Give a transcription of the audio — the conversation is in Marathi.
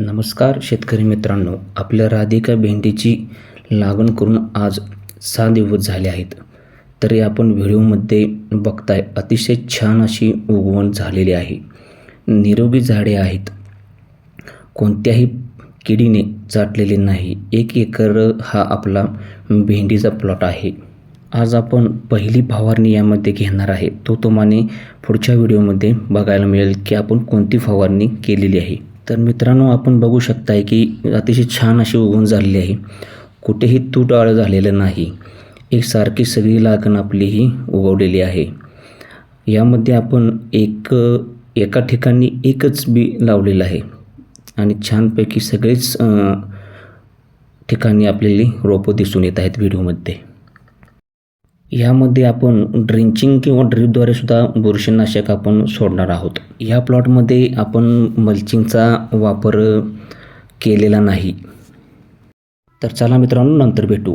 नमस्कार शेतकरी मित्रांनो, आपल्या राधिका भेंडीची लागण करून आज 6 दिवस झाले आहेत. तरी आपण व्हिडिओमध्ये बघताय अतिशय छान अशी उगवण झालेली आहे. निरोगी झाडे आहेत, कोणत्याही किडीने चाटलेले नाही. 1 एकर हा आपला भेंडीचा प्लॉट आहे. आज आपण पहिली फवारणी यामध्ये घेणार आहे. तो तुम्हाला पुढच्या व्हिडिओमध्ये बघायला मिळेल की आपण कोणती फवारणी केलेली आहे. तर मित्रांनो, आपण बघू शकताय की अतिशय छान अशी उगवण झालेली आहे. कुठेही तुटआळ झालेलं नाही. एकसारखी सगळी लागण आपली ही उगवलेली आहे. यामध्ये आपण एका ठिकाणी एकच बी लावलेलं आहे आणि छानपैकी सगळेच ठिकाणी आपल्याला रोपं दिसून येत आहेत व्हिडिओमध्ये. यामध्ये आपण ड्रिंचिंग किंवा ड्रीपद्वारे सुद्धा बुरशीनाशक आपण सोडणार आहोत. या प्लॉटमध्ये आपण मल्चिंगचा वापर केलेला नाही. तर चला मित्रांनो, नंतर भेटू.